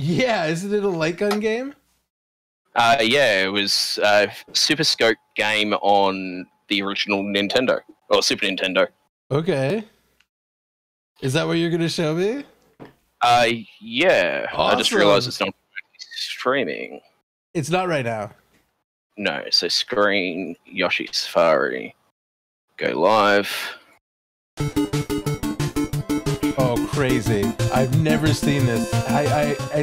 Yeah, isn't it a light gun game? Yeah, it was a Super Scope game on the original Nintendo or Super Nintendo. Okay. Is that what you're gonna show me? Yeah. Awesome. I just realized it's not streaming. It's not right now. No, so screen, Yoshi Safari, go live. Oh, crazy. I've never seen this.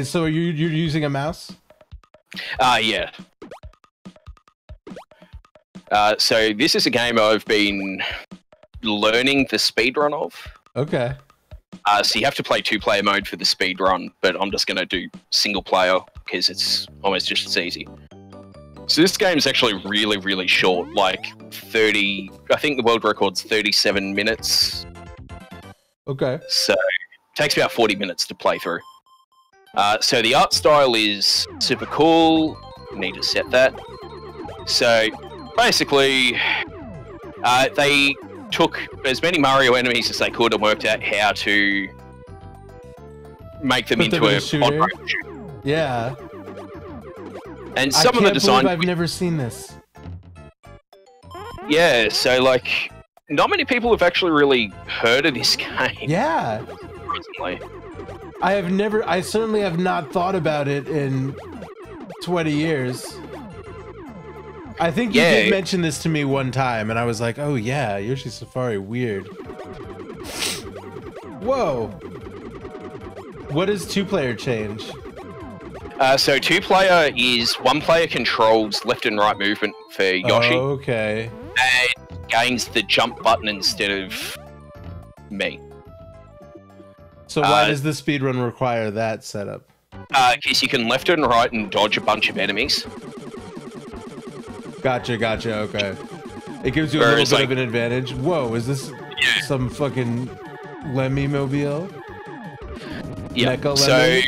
So you're using a mouse? Yeah. So this is a game I've been learning the speedrun of. Okay. So you have to play 2-player mode for the speedrun, but I'm just going to do single player because it's almost just as easy. So this game is actually really, really short, like 30, I think the world record's 37 minutes. Okay. So it takes about 40 minutes to play through. So the art style is super cool. Need to set that. So basically, they took as many Mario enemies as they could and worked out how to make them into a shooter. Yeah. And some of the design, I've never seen this. Yeah, so like, not many people have actually really heard of this game. Yeah. Surprisingly. I certainly have not thought about it in 20 years. I think you did mention this to me one time, and I was like, oh yeah, Yoshi Safari, weird. Whoa. What does 2-player change? So 2-player is 1-player controls left and right movement for Yoshi. Okay. And gains the jump button instead of me. So why does the speedrun require that setup? Because you can left and right and dodge a bunch of enemies. Gotcha, okay. It gives you a little bit of an advantage. Whoa, is this some fucking Lemmy mobile? Yeah, so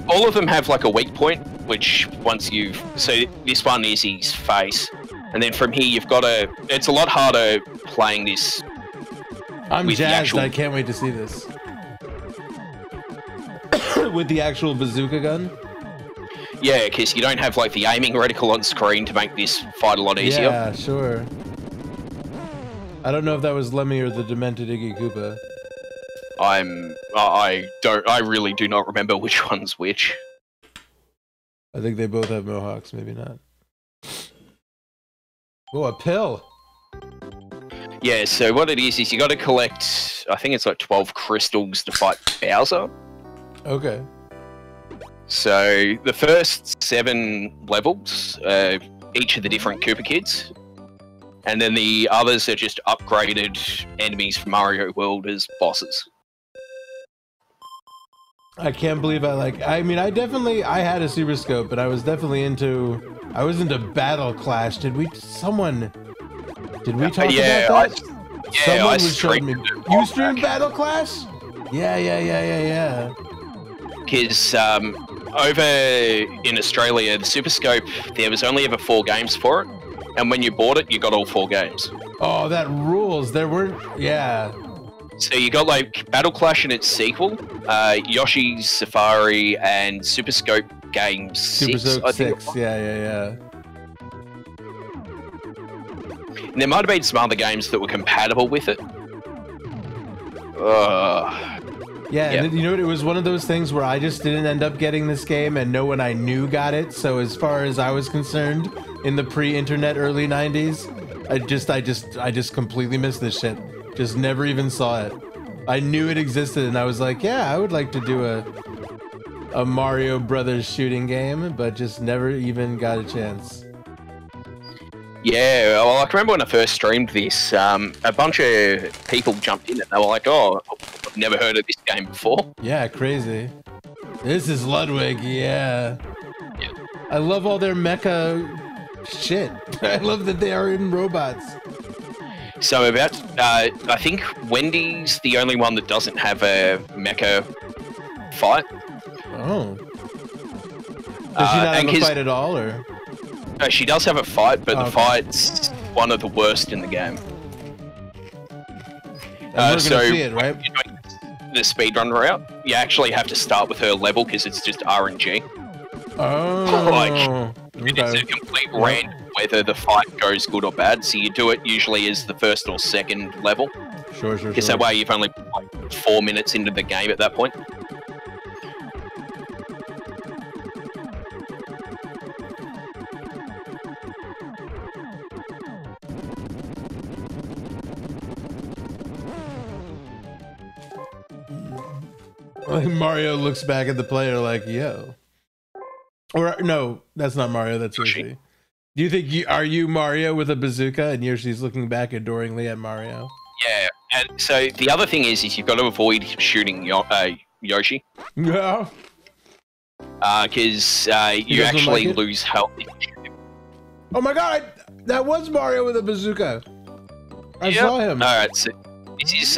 all of them have like a weak point, which once you've... So this one is his face. And then from here you've got to... It's a lot harder playing this. I'm jazzed, I can't wait to see this. With the actual bazooka gun? Yeah, because you don't have like the aiming reticle on screen to make this fight a lot easier. Yeah, sure. I don't know if that was Lemmy or the demented Iggy Koopa. I really do not remember which one's which. I think they both have mohawks, maybe not. Oh, a pill! Yeah, so what it is you got to collect, I think it's like 12 crystals to fight Bowser. Okay. So the first 7 levels, each of the different Koopa Kids, and then the others are just upgraded enemies from Mario World as bosses. I can't believe I mean, I had a Super Scope, but I was definitely into Battle Clash. Did we talk about that? Someone was showing me. You streamed Battle Clash? Yeah. Because over in Australia, the Super Scope, there was only ever 4 games for it, and when you bought it, you got all 4 games. Oh, that rules. There weren't... Yeah. So you got like Battle Clash and its sequel, Yoshi's Safari, and Super Scope Game 6. Super Scope 6, yeah. And there might have been some other games that were compatible with it. Yeah, and you know what? It was one of those things where I just didn't end up getting this game, and no one I knew got it. So as far as I was concerned, in the pre-internet early '90s, I just completely missed this shit. Just never even saw it. I knew it existed, and I was like, yeah, I would like to do a Mario Brothers shooting game, but just never even got a chance. Yeah, well, I can remember when I first streamed this, a bunch of people jumped in and they were like, oh, I've never heard of this game before. Yeah, crazy. This is Ludwig, yeah. I love all their mecha shit. I love that they are in robots. So I think Wendy's the only one that doesn't have a mecha fight. Oh. Does she not have a fight at all, or...? She does have a fight, but the fight's one of the worst in the game. And we're gonna see it, right? The speedrun route. you actually have to start with her level because it's just RNG. Oh, Like, it's a complete random whether the fight goes good or bad. So you do it usually as the first or second level. Sure. Because that way you've only put like 4 minutes into the game at that point. Like Mario looks back at the player like, yo. Or no, that's not Mario, that's Yoshi. Do you think are you Mario with a bazooka and Yoshi's looking back adoringly at Mario? Yeah, and so the other thing is you've got to avoid shooting Yoshi. Yeah. Because you actually lose health if you shoot him. Oh my god, that was Mario with a bazooka. I saw him. Alright, so this is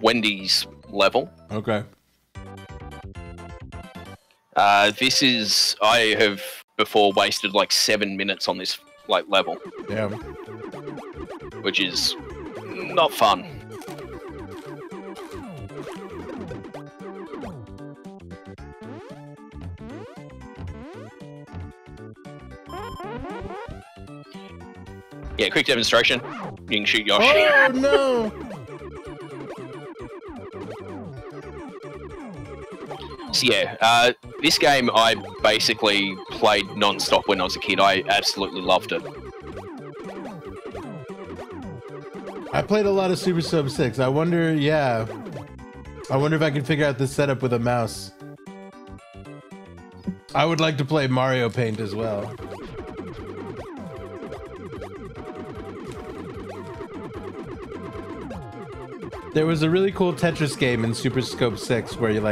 Wendy's level. Okay. This is, I have before wasted like 7 minutes on this like level. Yeah. Which is not fun. Yeah, quick demonstration. You can shoot Yoshi. Oh no! So yeah, this game I basically played non-stop when I was a kid. I absolutely loved it. I played a lot of Super Sub 6. I wonder if I can figure out this setup with a mouse. I would like to play Mario Paint as well. There was a really cool Tetris game in Super Scope 6 where you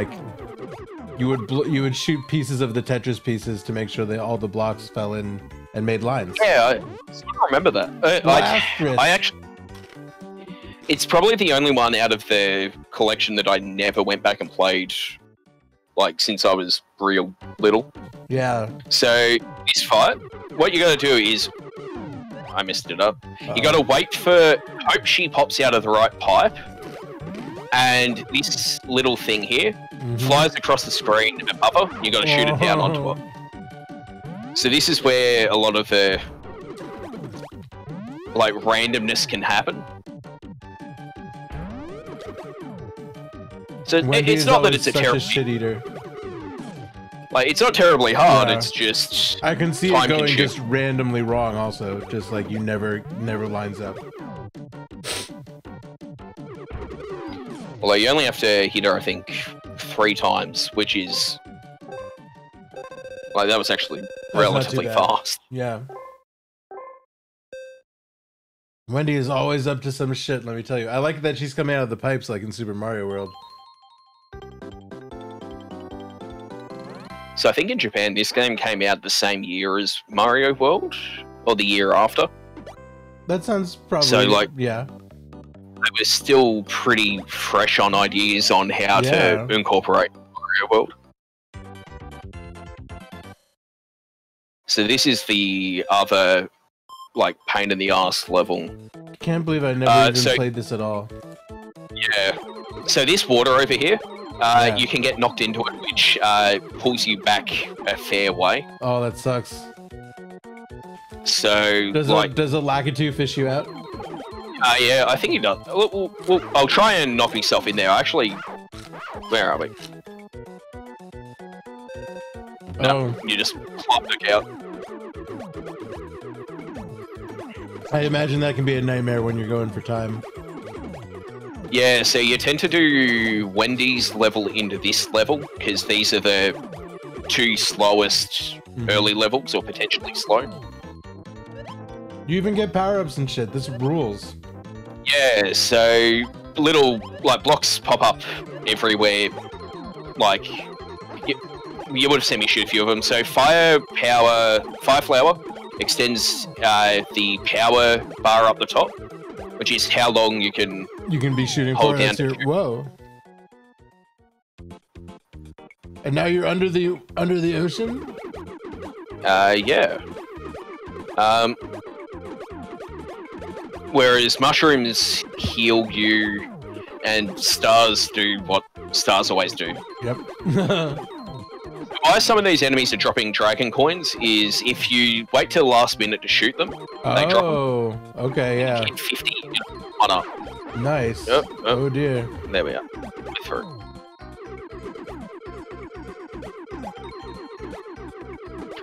would shoot pieces of the Tetris pieces to make sure that all the blocks fell in and made lines. Yeah, I sort of remember that. I actually, it's probably the only one out of the collection that I never went back and played, like since I was real little. Yeah. So this fight, what you got to do is, I messed it up. You got to wait for hope she pops out of the right pipe. And this little thing here flies across the screen above her. You got to shoot it down onto her. So this is where a lot of the like randomness can happen. So it's not that it's a terrible shit eater. Like it's not terribly hard. It's just I can see it going just randomly wrong. Also, just like you never lines up. Although you only have to hit her, I think, 3 times, which is... Like, that was actually relatively fast. Yeah. Wendy is always up to some shit, let me tell you. I like that she's coming out of the pipes like in Super Mario World. So I think in Japan, this game came out the same year as Mario World, or the year after. That sounds probably... So, like... Yeah. They were still pretty fresh on ideas on how to incorporate Mario World. So this is the other, like, pain in the ass level. Can't believe I never even played this at all. Yeah. So this water over here, you can get knocked into it, which pulls you back a fair way. Oh, that sucks. So, does a Lakitu fish you out? Yeah, I think he does. I'll try and knock myself in there. Actually, where are we? No, you just plop back out. I imagine that can be a nightmare when you're going for time. Yeah, so you tend to do Wendy's level into this level, because these are the 2 slowest early levels, or potentially slow. You even get power-ups and shit. This rules. Yeah, so little like blocks pop up everywhere. Like you would have seen me shoot a few of them. So fire flower extends the power bar up the top, which is how long you can be shooting hold for. Down. Whoa! And now you're under the ocean. Yeah. Whereas mushrooms heal you, and stars do what stars always do. Yep. Why some of these enemies are dropping dragon coins is if you wait till the last minute to shoot them, they drop them. Oh, okay, yeah. Hit 50 on up. Nice. Yep, yep. Oh dear. There we are. We're through.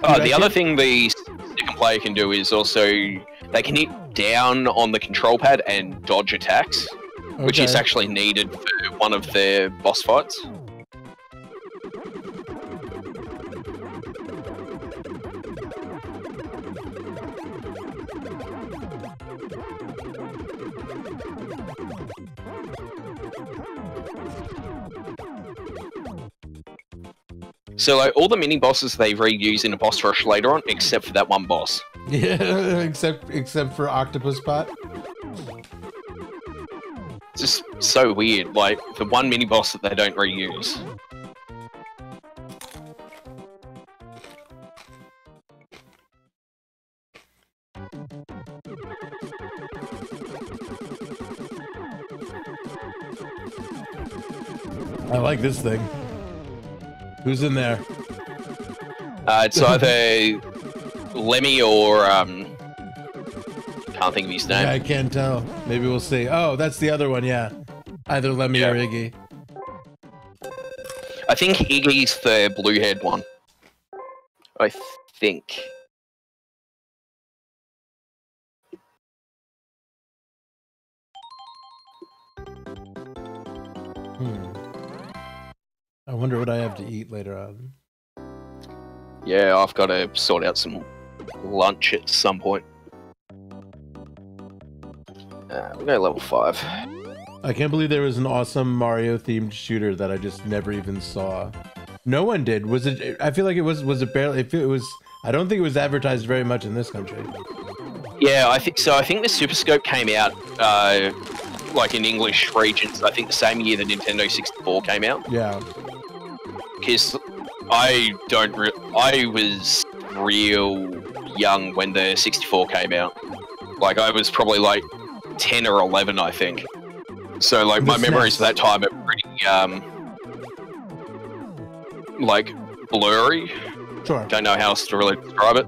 The other thing the second player can do is also they can hit down on the control pad and dodge attacks, which is actually needed for one of their boss fights. So like all the mini bosses they reuse in a boss rush later on, except for that one boss. Yeah, except for Octopus Pot. It's just so weird. Like the one mini boss that they don't reuse. I like this thing. Who's in there? It's either Lemmy or can't think of his name. Yeah, I can't tell. Maybe we'll see. Oh, that's the other one. Yeah, either Lemmy or Iggy. I think Iggy's the blue-haired one. I think. I wonder what I have to eat later on. Yeah, I've got to sort out some lunch at some point. We'll go level 5. I can't believe there was an awesome Mario-themed shooter that I just never even saw. No one did. Was it? I feel like it was. Was it barely? If it was, I don't think it was advertised very much in this country. Yeah, I think so. I think the Super Scope came out like in English regions. I think the same year the Nintendo 64 came out. Yeah. Because I was real young when the 64 came out. Like I was probably like 10 or 11, I think. So like my memories of that time are pretty like blurry. Sure. Don't know how else to really describe it.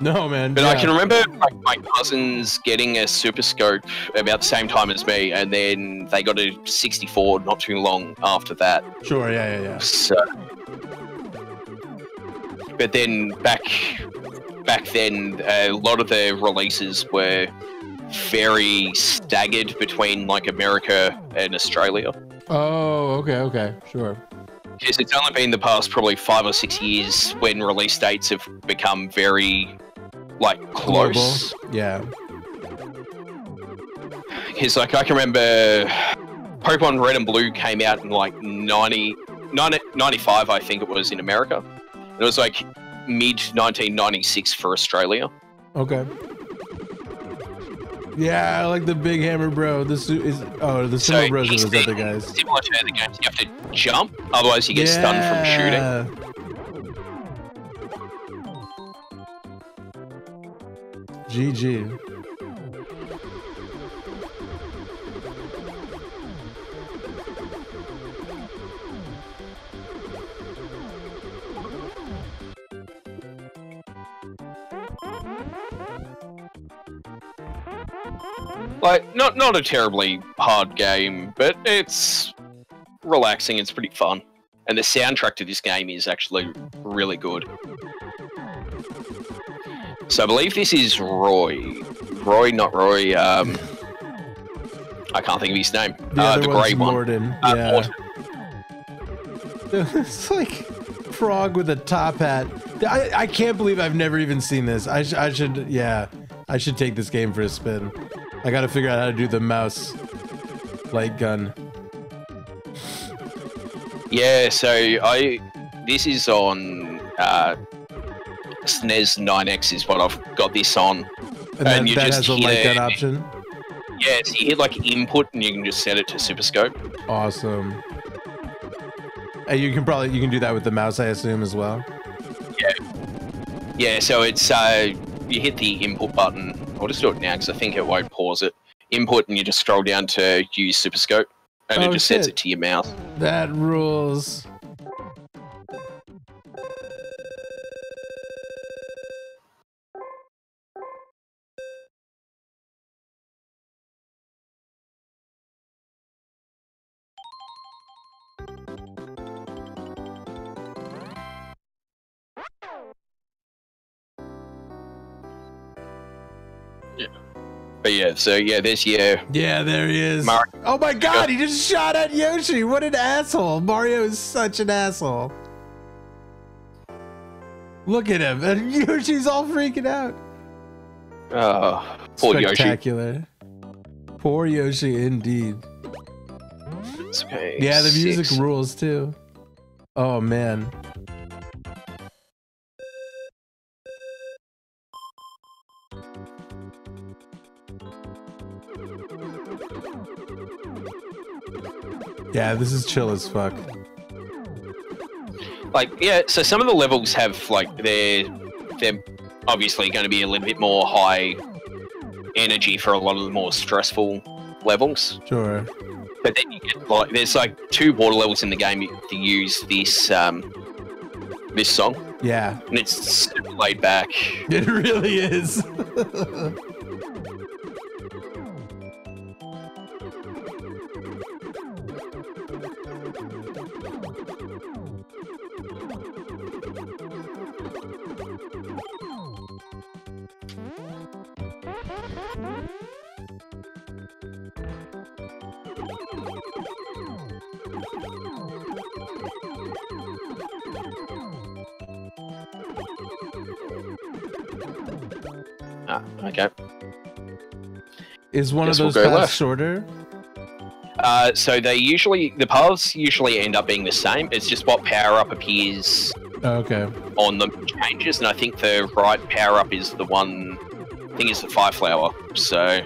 No, man. But I can remember like, my cousins getting a Super Scope about the same time as me, and then they got a 64 not too long after that. Sure, yeah. So, but then back then, a lot of the releases were very staggered between like America and Australia. Oh, okay, sure. Because it's only been the past probably 5 or 6 years when release dates have become very like close. Global. Yeah. Because like I can remember Pokemon Red and Blue came out in like 95, I think it was, in America. It was like mid 1996 for Australia. Okay. Yeah, I like the Big Hammer Bro. The Sumo Bros are those other guys. Similar to the games, you have to jump, otherwise you get stunned from shooting. GG. Like, not a terribly hard game, but it's relaxing, it's pretty fun. And the soundtrack to this game is actually really good. So I believe this is Roy. Roy, not Roy, I can't think of his name. The grey one. Morden. Yeah. Morden. It's like Frog with a top hat. I can't believe I've never even seen this. I should take this game for a spin. I gotta figure out how to do the mouse light gun. Yeah, so this is on SNES 9X is what I've got this on. And you that just has a light gun option? Yeah, so you hit like input and you can just set it to Super Scope. Awesome. And you can do that with the mouse, I assume, as well? Yeah. Yeah, so it's you hit the input button. I'll just do it now because I think it won't pause it. Input and you just scroll down to use Super Scope. and it just sets it to your mouth. That rules. But yeah, so yeah, there's your... Yeah, there he is. Mario. Oh my god, he just shot at Yoshi. What an asshole. Mario is such an asshole. Look at him. And Yoshi's all freaking out. Oh, poor Spectacular. Yoshi. Poor Yoshi, indeed. Okay, yeah, the music rules too. Oh man. Yeah, this is chill as fuck. Like, yeah, so some of the levels have, like, they're obviously going to be a little bit more high energy for a lot of the more stressful levels. Sure. But then you get, like, there's, like, 2 water levels in the game to use this, this song. Yeah. And it's super laid back. It really is. Ah, okay. Is one of those paths shorter? So the paths usually end up being the same. It's just what power-up appears on them changes, and I think the right power-up is the one, I think it's the Fire Flower, so...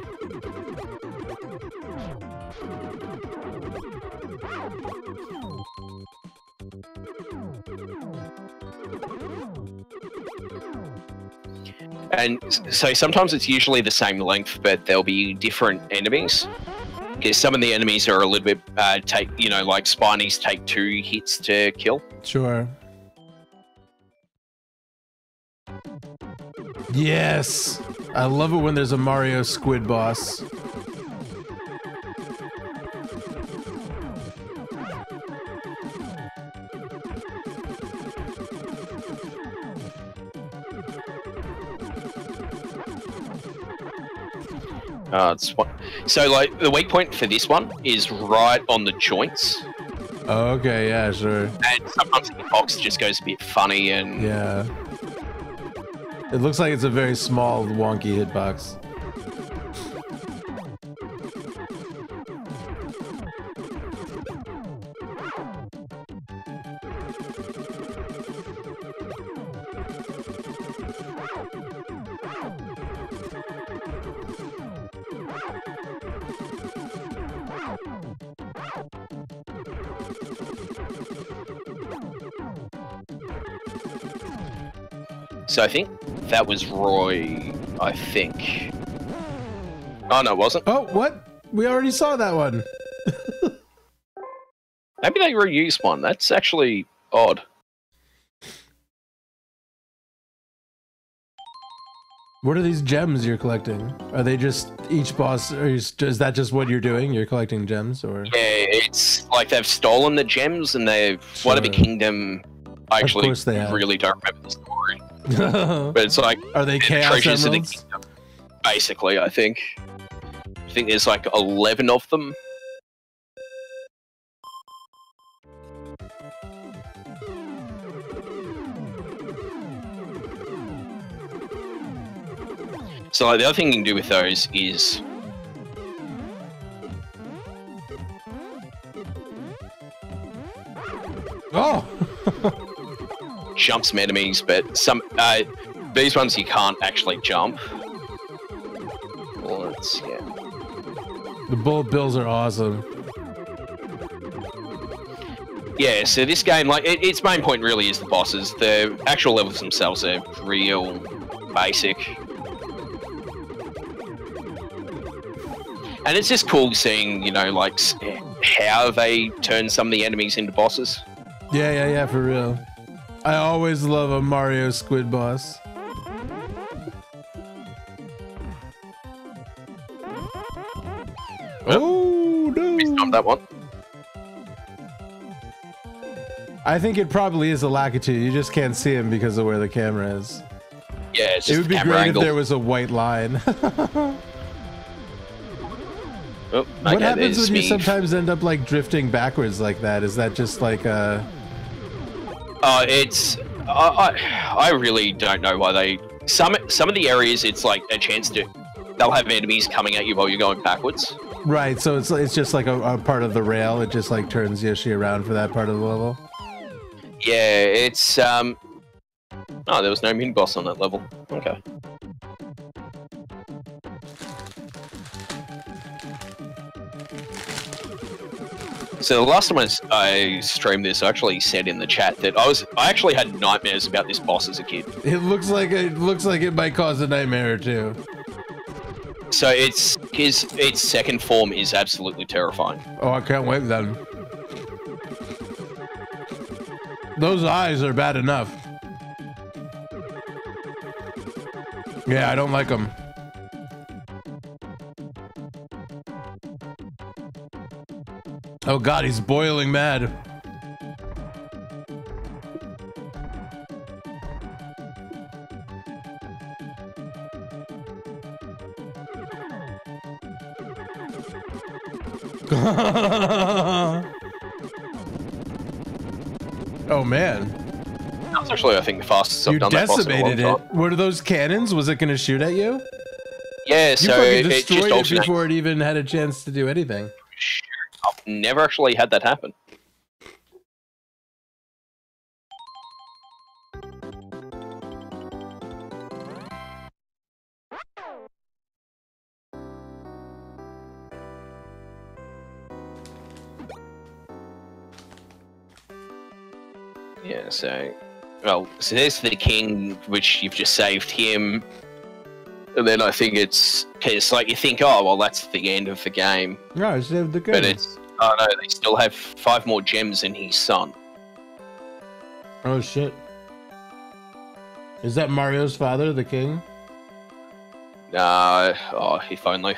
And so sometimes it's usually the same length, but there'll be different enemies. Because some of the enemies are a little bit, like Spinies take 2 hits to kill. Sure. Yes! I love it when there's a Mario squid boss. So, like, the weak point for this one is right on the joints. Okay, yeah, sure. And sometimes the box just goes a bit funny and... Yeah. It looks like it's a very small, wonky hitbox. So I think that was Roy, I think. Oh, no, it wasn't. Oh, what? We already saw that one. Maybe they reused one. That's actually odd. What are these gems you're collecting? Are they just each boss, or is that just what you're doing? You're collecting gems, or? Yeah, it's like they've stolen the gems and they've... Sure. Whatever kingdom... I actually really don't remember the story. But it's like... Are they Chaos Emeralds? Basically, I think. I think there's like 11 of them. So like, the other thing you can do with those is... Oh! Jump some enemies, but some these ones you can't actually jump. Let's yeah. The bullet bills are awesome. Yeah, so this game, like, its main point really is the bosses. The actual levels themselves are real basic. And it's just cool seeing, you know, like, how they turn some of the enemies into bosses. Yeah, for real. I always love a Mario squid boss. Oh no! We stopped that one. I think it probably is a Lakitu. You just can't see him because of where the camera is. Yeah, it's just it would be great if there was a white line. Oh, what happens when you sometimes end up like drifting backwards like that? Is that just like a... it's... I really don't know why they... Some of the areas, it's like a chance to... They'll have enemies coming at you while you're going backwards. Right, so it's just like a part of the rail. It just like turns Yoshi around for that part of the level. Yeah, it's... Oh, there was no mini boss on that level. Okay. So the last time I streamed this, I actually said in the chat that I actually had nightmares about this boss as a kid. It looks like it might cause a nightmare or two. So its second form is absolutely terrifying. Oh, I can't wait then. Those eyes are bad enough. Yeah, I don't like them. Oh god, he's boiling mad. Oh man. That's actually, I think, the fastest I've done that boss in a long time. You decimated it. What are those cannons? Was it going to shoot at you? Yeah, so it destroyed it before it even had a chance to do anything. I've never actually had that happen. Yeah, so... Well, so there's the king, which you've just saved him. And then I think it's like you think, oh, well, that's the end of the game. No, I saved the game. But it's, oh no, they still have 5 more gems in his son. Oh shit. Is that Mario's father, the king? Oh, if only.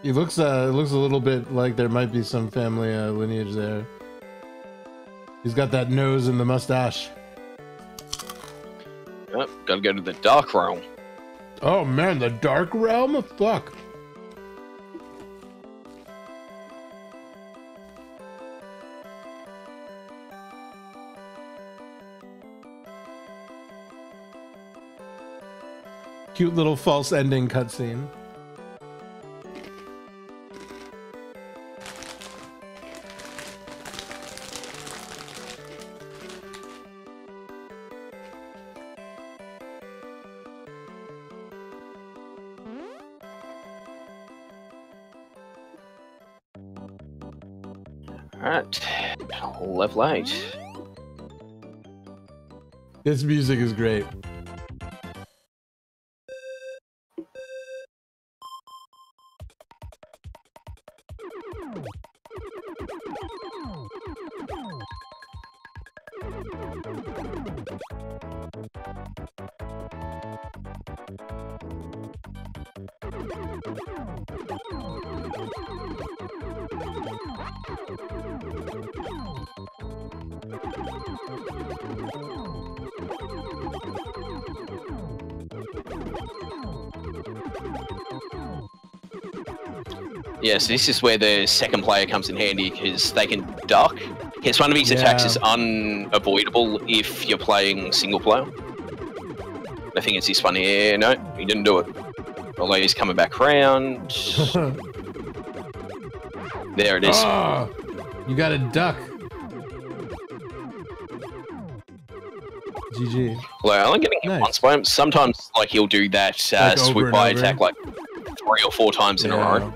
He looks a little bit like there might be some family lineage there. He's got that nose and the mustache. Yep, gotta go to the Dark Realm. Oh man, the Dark Realm? Fuck. Cute little false ending cutscene. Alright, level 8. This music is great. Yeah, so this is where the second player comes in handy, because they can duck. Because one of his attacks is unavoidable if you're playing single player. I think it's this one here. No, he didn't do it. Although he's coming back around. There it is. Oh, you got a duck. GG. Well, I'm only getting hit once by him. Sometimes, like, he'll do that like swoop by attack like 3 or 4 times in a row.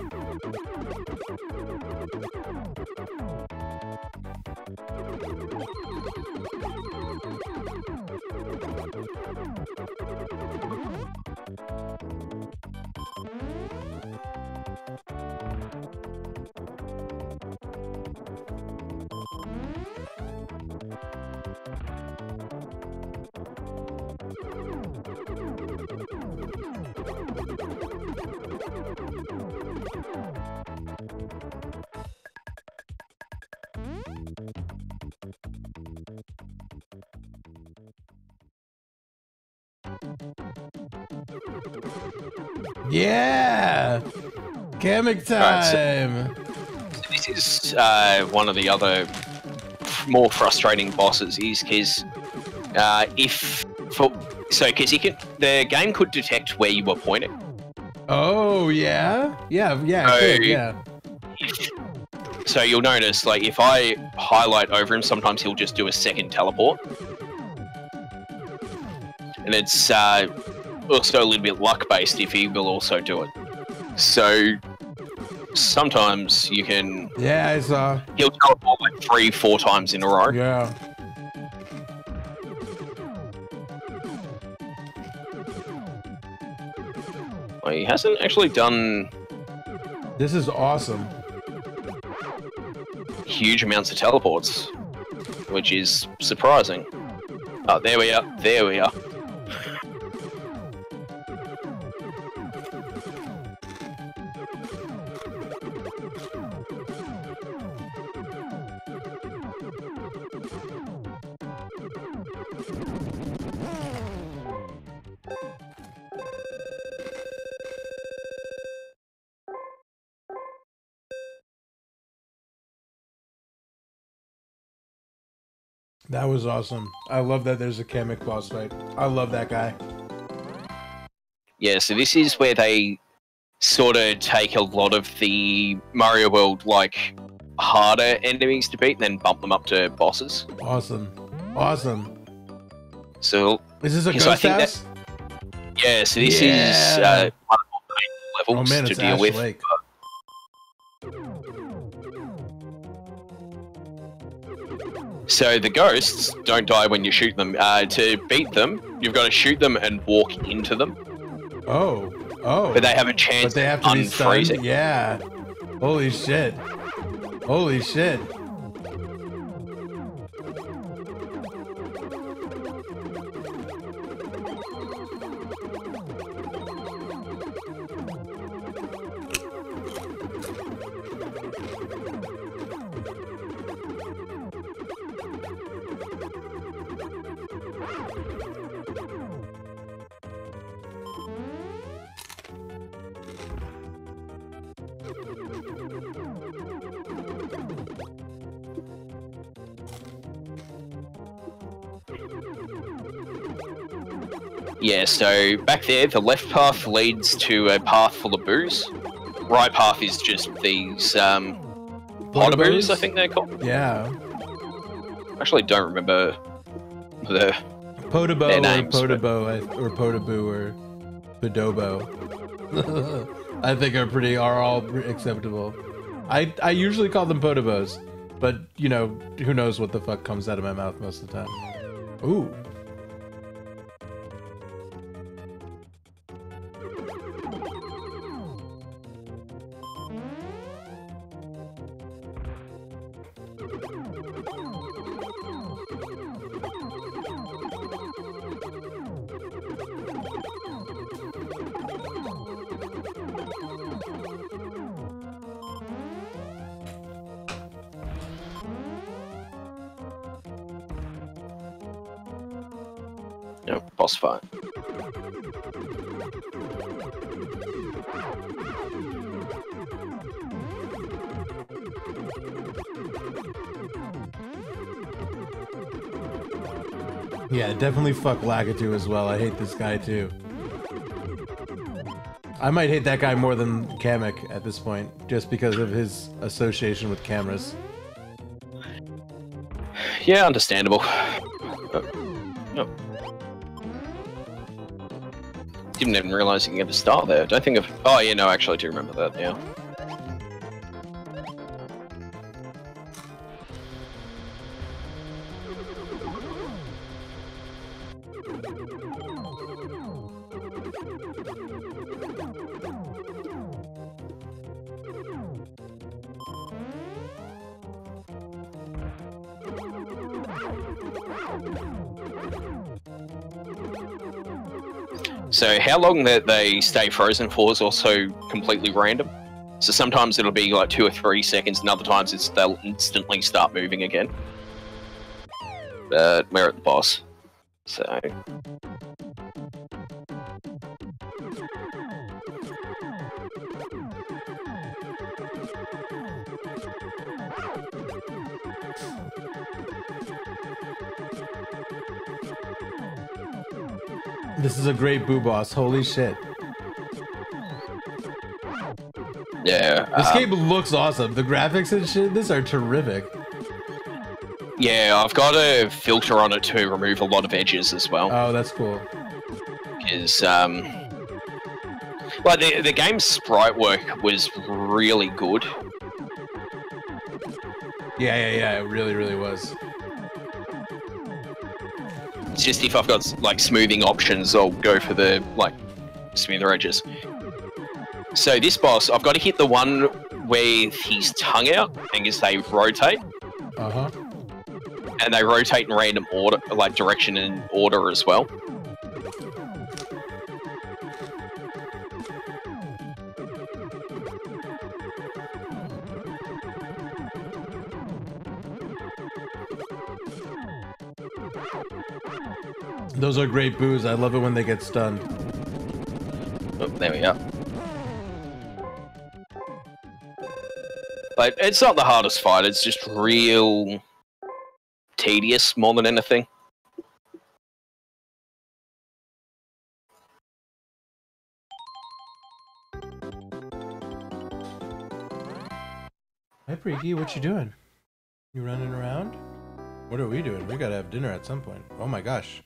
Yeah! Kamek time! Right, so this is one of the other more frustrating bosses is because because the game could detect where you were pointing. Oh yeah, yeah, So, good, yeah. So you'll notice, like, if I highlight over him, sometimes he'll just do a second teleport, and it's also a little bit luck based if he will also do it. So sometimes you can. Yeah, I saw. He'll teleport like 3-4 times in a row. Yeah. Well, he hasn't actually done. This is awesome. Huge amounts of teleports, which is surprising. Oh, there we are. There we are. That was awesome. I love that there's a Kamek boss fight. I love that guy. Yeah, so this is where they sort of take a lot of the Mario World, like, harder enemies to beat and then bump them up to bosses. Awesome. Awesome. So... Is this a ghost house? Yeah, so this is one of the levels to deal with. Lake. So the ghosts don't die when you shoot them. To beat them, you've got to shoot them and walk into them. Oh. Oh. But they have a chance but they have to of be unfreezing. Stunned? Yeah. Holy shit. Holy shit. Yeah, so back there, the left path leads to a path full of boos. Right path is just these potaboos, I think they're called. Yeah. Actually, don't remember their names. Potabo or Potaboo or Podobo. I think are all acceptable. I usually call them Potabos, but you know, who knows what the fuck comes out of my mouth most of the time. Ooh. No, boss fight. Yeah, definitely fuck Lakitu as well. I hate this guy too. I might hate that guy more than Kamek at this point, just because of his association with cameras. Yeah, understandable. No. Didn't even realize you can get a star there. Don't think of. Oh, yeah, no, actually, I do remember that now. So how long that they stay frozen for is also completely random. So sometimes it'll be like 2 or 3 seconds, and other times they'll instantly start moving again. But we're at the boss, so. This is a great boo boss. Holy shit. Yeah. This game looks awesome. The graphics and shit, this are terrific. Yeah, I've got a filter on it to remove a lot of edges as well. Oh, that's cool. Because, like, the game's sprite work was really good. Yeah, it really, really was. It's just if I've got, like, smoothing options, I'll go for the, like, smoother edges. So this boss, I've got to hit the one with his tongue out, and as they rotate. Uh-huh. And they rotate in random order, like, direction and order as well. Those are great boos. I love it when they get stunned. Oh, there we go. But it's not the hardest fight, it's just real tedious more than anything. Hey, Freaky, what you doing? You running around? What are we doing? We gotta have dinner at some point. Oh my gosh.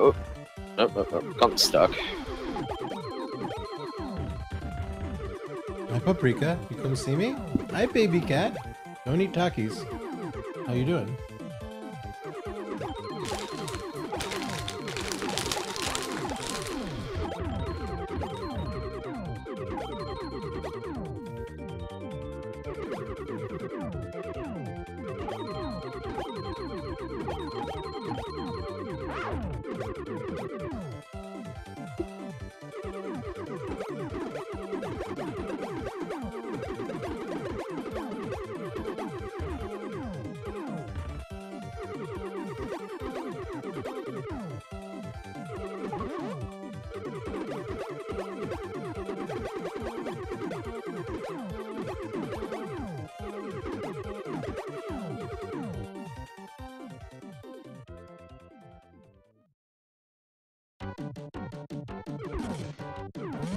Oh, nope, got stuck. Hi, Paprika. You come see me? Hi, baby cat. Don't eat Takis. How you doing?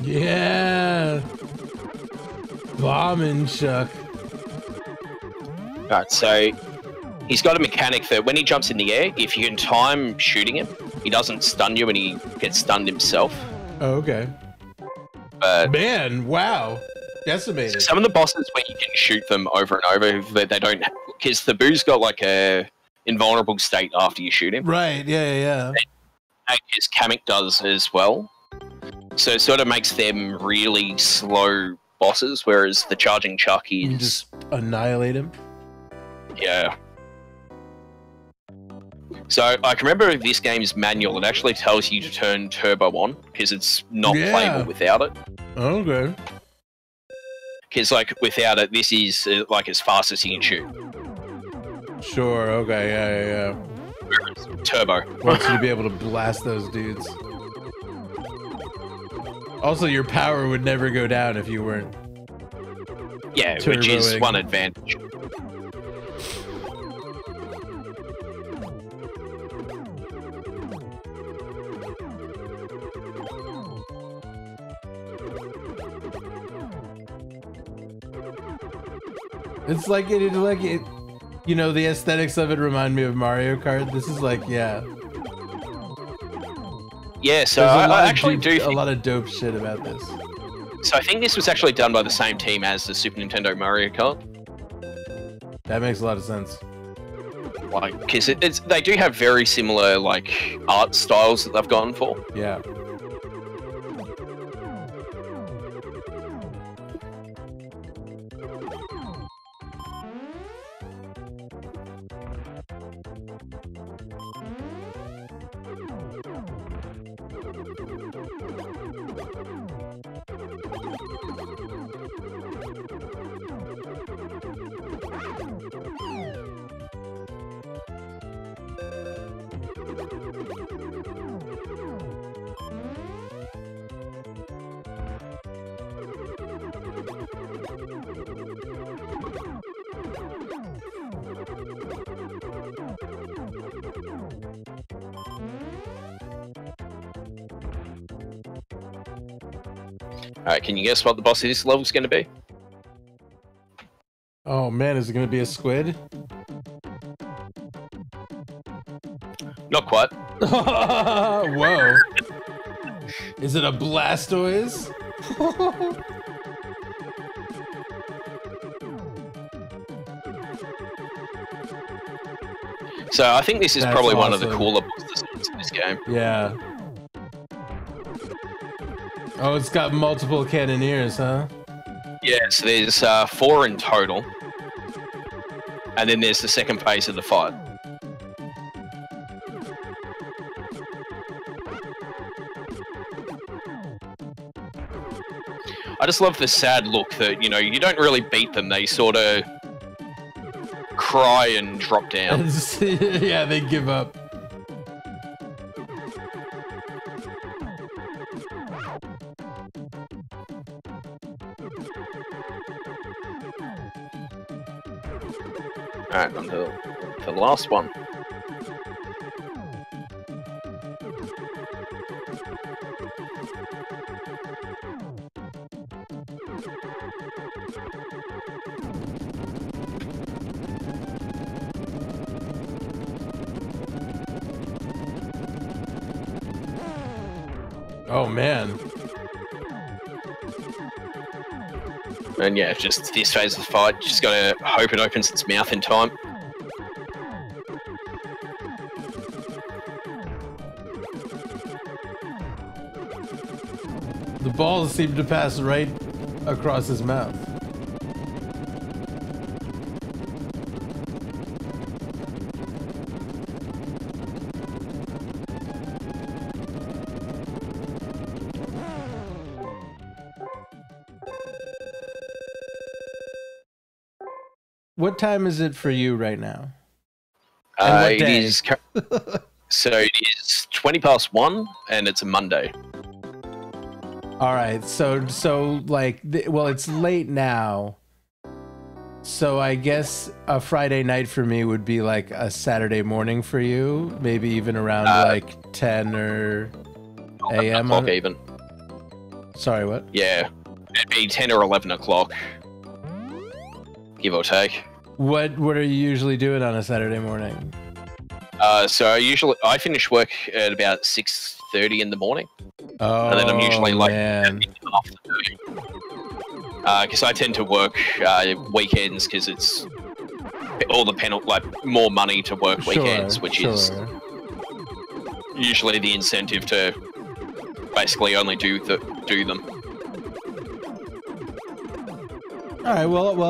Yeah. Bombing Chuck. Alright, so he's got a mechanic that when he jumps in the air, if you can time shooting him, he doesn't stun you and he gets stunned himself. Oh, okay. Man, wow. Decimated. Some of the bosses where you can shoot them over and over, they don't, because the boo's got like a invulnerable state after you shoot him. Right, yeah. And his Kamek does as well. So it sort of makes them really slow bosses, whereas the Charging Chuck is... You just annihilate him? Yeah. So I can remember this game's manual, it actually tells you to turn turbo on, because it's not playable without it. Okay. Because, like, without it, this is, like, as fast as you can shoot. Sure, okay, yeah. Whereas turbo. Wants you to be able to blast those dudes. Also, your power would never go down if you weren't. Yeah, turboing. Which is one advantage. It's like it, you know, the aesthetics of it remind me of Mario Kart. This is like, yeah. Yeah, so I actually do think... a lot of dope shit about this. So I think this was actually done by the same team as the Super Nintendo Mario Kart. That makes a lot of sense. Like, because they do have very similar like art styles that they've gone for. Yeah. Alright, can you guess what the boss of this level is going to be? Oh man, is it going to be a squid? Not quite. Whoa. Is it a Blastoise? So I think this is That's probably one of awesome. the cooler bosses in this game. Yeah. Oh, it's got multiple cannoneers, huh? Yeah, so there's 4 in total. And then there's the second phase of the fight. I just love the sad look that, you know, you don't really beat them. They sort of cry and drop down. Yeah, they give up. Alright, on to the last one. Oh man. And yeah, just this phase of the fight, just gotta hope it opens its mouth in time. The balls seem to pass right across his mouth. What time is it for you right now? And what It day? is so it is 1:20, and it's a Monday. All right, so like, well, it's late now. So I guess a Friday night for me would be like a Saturday morning for you, maybe even around like 10 or a.m. O'clock even. Sorry, what? Yeah, it'd be 10 or 11 o'clock, give or take. What are you usually doing on a Saturday morning? So I finish work at about 6:30 in the morning, Oh, and then I'm usually like man. in the afternoon. Because I tend to work weekends because it's all the like more money to work weekends, which is usually the incentive to basically only do them. All right, well,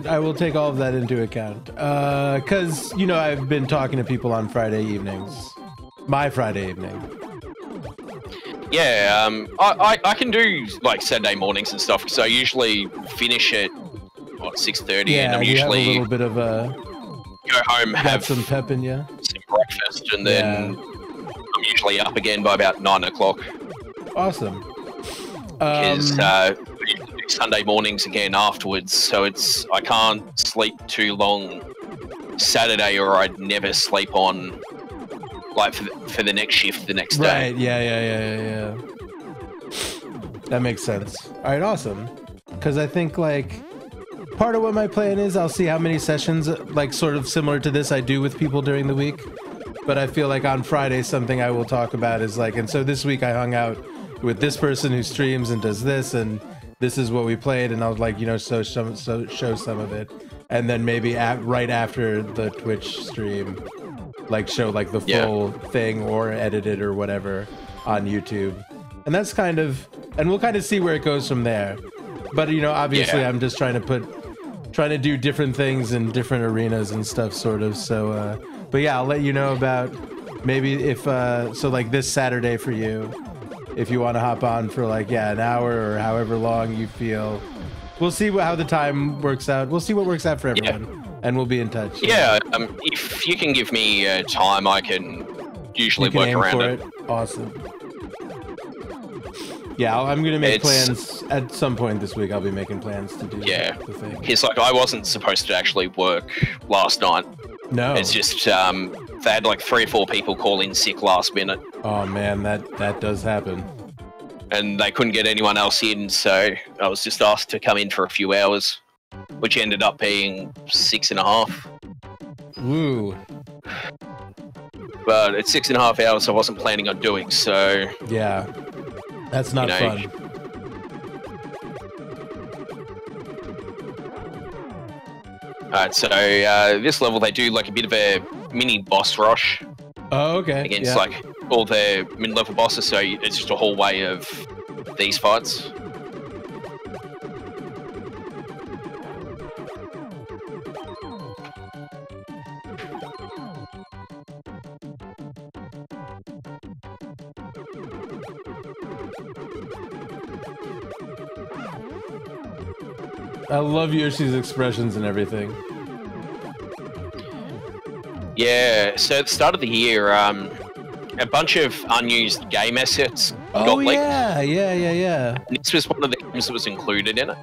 I will take all of that into account, because you know I've been talking to people on Friday evenings, my Friday evening. Yeah, I can do like Saturday mornings and stuff because I usually finish at 6:30, Yeah, and I'm you have a usually little bit of a go home, have some pep in you. some breakfast, and then I'm usually up again by about 9 o'clock. Awesome. Because Sunday mornings again afterwards, so I can't sleep too long Saturday, or I'd never sleep on like for the next shift the next day. Right. Yeah. That makes sense. All right. Awesome. Because I think like part of what my plan is, I'll see how many sessions like sort of similar to this I do with people during the week. But I feel like on Friday something I will talk about is like, and so this week I hung out with this person who streams and does this, and this is what we played, and I was like, you know, show some of it, and then maybe right after the Twitch stream, like show like the full thing or edit it or whatever on YouTube. And that's kind of, and we'll kind of see where it goes from there. But you know, obviously I'm just trying to do different things in different arenas and stuff, sort of. So, but yeah, I'll let you know about maybe if, so like this Saturday for you, if you want to hop on for like, an hour or however long you feel. We'll see how the time works out. We'll see what works out for everyone, and we'll be in touch. Yeah, if you can give me time, I can usually work around it. Awesome. Yeah, I'm gonna make plans at some point this week. I'll be making plans to do the thing. It's like I wasn't supposed to actually work last night. No. It's just they had like 3 or 4 people call in sick last minute. Oh man, that does happen. And they couldn't get anyone else in, so I was just asked to come in for a few hours, which ended up being 6.5. Woo. But it's 6.5 hours I wasn't planning on doing, so... Yeah. That's not fun. Alright, so this level they do like a bit of a mini boss rush. Oh, okay. Against like all the mid-level bosses, so it's just a hallway of these fights. I love Yoshi's expressions and everything. Yeah, so at the start of the year, a bunch of unused game assets got leaked. Yeah. And this was one of the games that was included in it.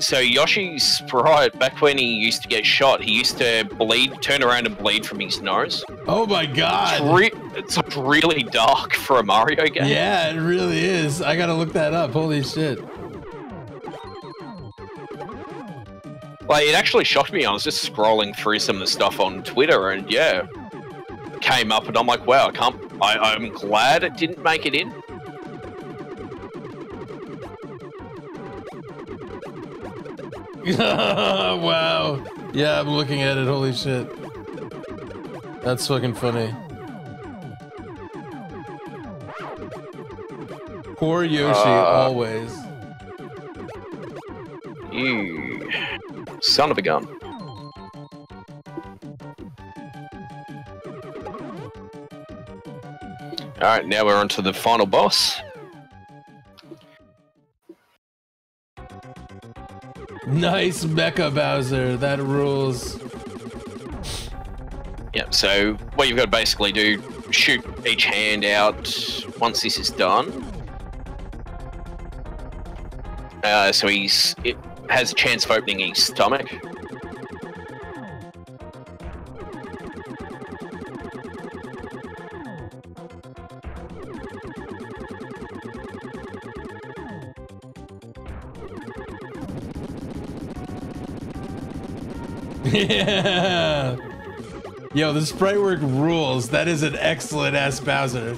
So Yoshi's sprite, back when he used to get shot, he used to turn around and bleed from his nose. Oh my god! It's really dark for a Mario game. Yeah, it really is. I gotta look that up. Holy shit. Like, it actually shocked me. I was just scrolling through some of the stuff on Twitter, and came up, and I'm like, wow, I'm glad it didn't make it in. Wow. Yeah, I'm looking at it. Holy shit. That's fucking funny. Poor Yoshi, always. You son of a gun. Alright, now we're on to the final boss. Nice Mecha Bowser, that rules. Yep, so what you've got to basically do, shoot each hand out once this is done. So it has a chance of opening his stomach. Yeah. Yo, the sprite work rules. That is an excellent ass Bowser.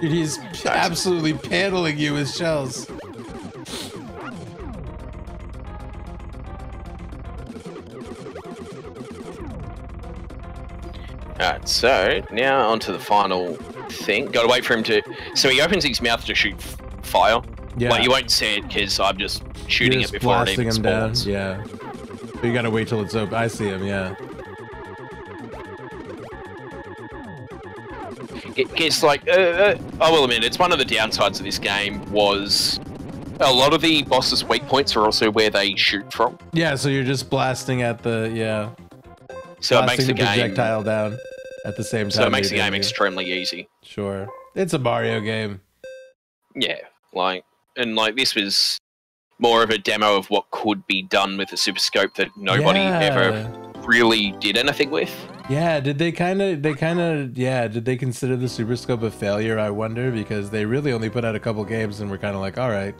Dude, he's absolutely paneling you with shells. Alright, so now onto the final thing. Gotta wait for him to... So he opens his mouth to shoot fire. Yeah. Like, you won't see it because I'm just shooting it before it even spawns. Down. Yeah. So you gotta wait till it's open. I see him, yeah. It's like... I will admit, it's one of the downsides of this game was... A lot of the boss's weak points are also where they shoot from. Yeah, so you're just blasting at the... Yeah. So it makes the game... projectile down at the same time. So it makes the game extremely easy. Sure. It's a Mario game. Yeah, like... And like, this was more of a demo of what could be done with a Super Scope that nobody ever really did anything with. Yeah, did they did they consider the Super Scope a failure, I wonder? Because they really only put out a couple games and we're kind of like, all right.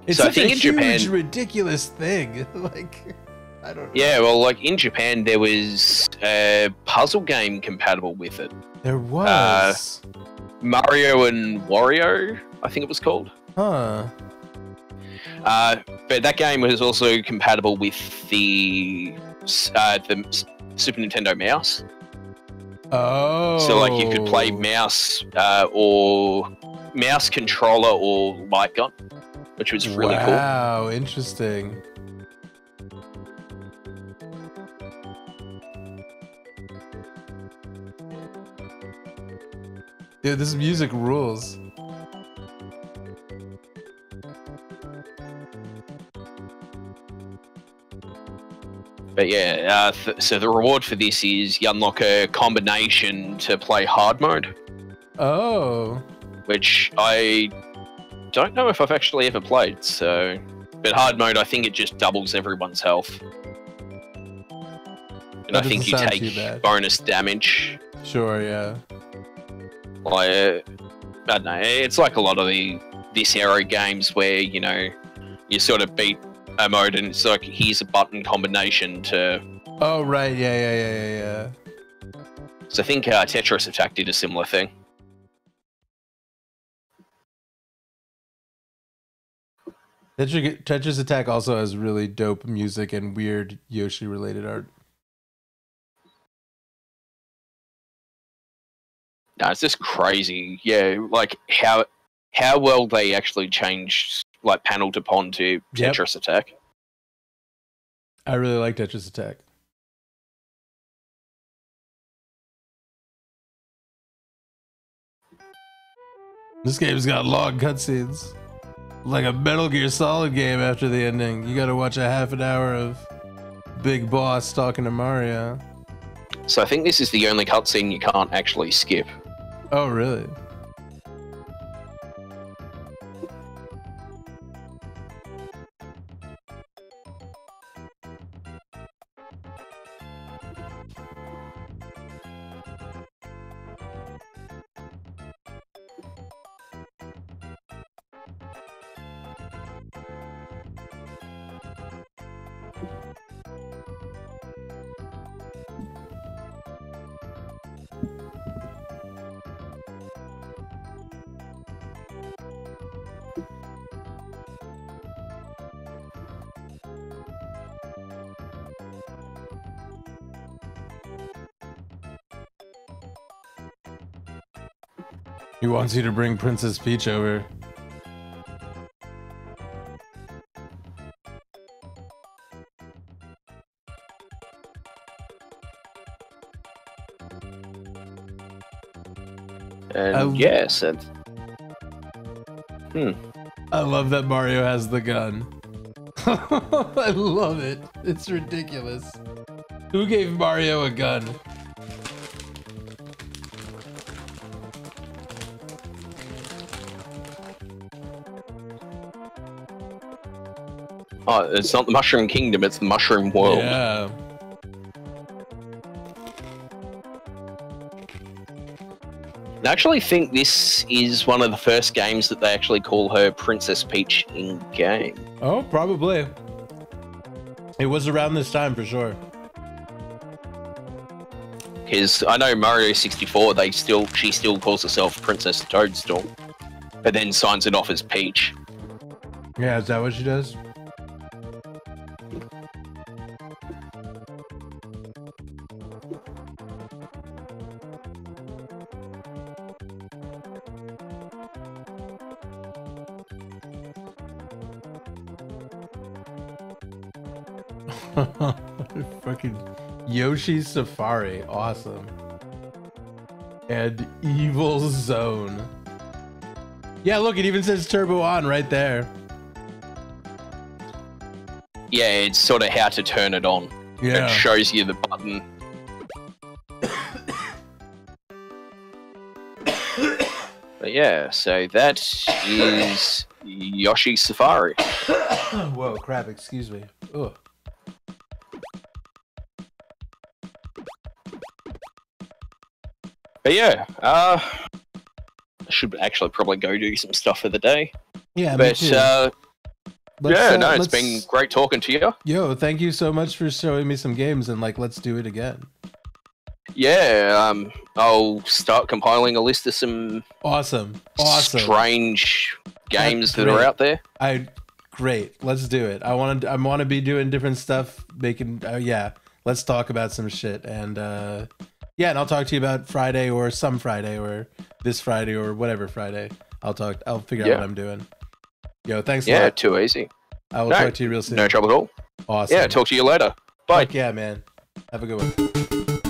It's such a huge, ridiculous thing. Like, I don't know. Yeah, well, like, in Japan, there was a puzzle game compatible with it. There was. Mario and Wario, I think it was called. Huh. But that game was also compatible with the Super Nintendo mouse. Oh. So like you could play mouse or mouse controller or light gun, which was really cool. Wow, interesting. Dude, this music rules. But yeah, so the reward for this is you unlock a combination to play hard mode. Oh. Which I don't know if I've actually ever played, so... But hard mode, I think it just doubles everyone's health. And I think you take bonus damage. Sure, yeah. Like, I don't know, it's like a lot of this era games where, you know, you sort of beat a mode and it's like, here's a button combination to... Oh, right, yeah. So I think Tetris Attack did a similar thing. Tetris Attack also has really dope music and weird Yoshi-related art. No, it's just crazy. Yeah, like how well they actually changed like panel to pawn to Tetris Attack. I really like Tetris Attack. This game's got long cutscenes. Like a Metal Gear Solid game after the ending. You gotta watch a half an hour of Big Boss talking to Mario. So I think this is the only cutscene you can't actually skip. Oh, really? He wants you to bring Princess Peach over. And yes, and I love that Mario has the gun. I love it. It's ridiculous. Who gave Mario a gun? oh, it's not the Mushroom Kingdom, it's the Mushroom World. Yeah. I actually think this is one of the first games that they actually call her Princess Peach in game. Oh, probably. It was around this time for sure. Because I know Mario 64, she still calls herself Princess Toadstool, but then signs it off as Peach. Yeah, is that what she does? Fucking Yoshi's Safari, awesome. And Evil Zone. Yeah, look, it even says Turbo On right there. Yeah, it's sort of how to turn it on. Yeah. It shows you the button. But yeah, so that is Yoshi's Safari. Whoa, crap, excuse me. Ugh. But yeah, I should actually probably go do some stuff for the day. Yeah, but it's been great talking to you. Yo, thank you so much for showing me some games, and like, let's do it again. Yeah, I'll start compiling a list of some awesome strange games that are out there. Great. Let's do it. I want to be doing different stuff, making yeah. Let's talk about some shit, and yeah, and I'll talk to you about Friday or some Friday or this Friday or whatever Friday. I'll figure out what I'm doing. Yo, thanks a lot. Yeah, too easy. I will talk to you real soon. No trouble at all. Awesome. Yeah, talk to you later. Bye. Fuck yeah, man. Have a good one.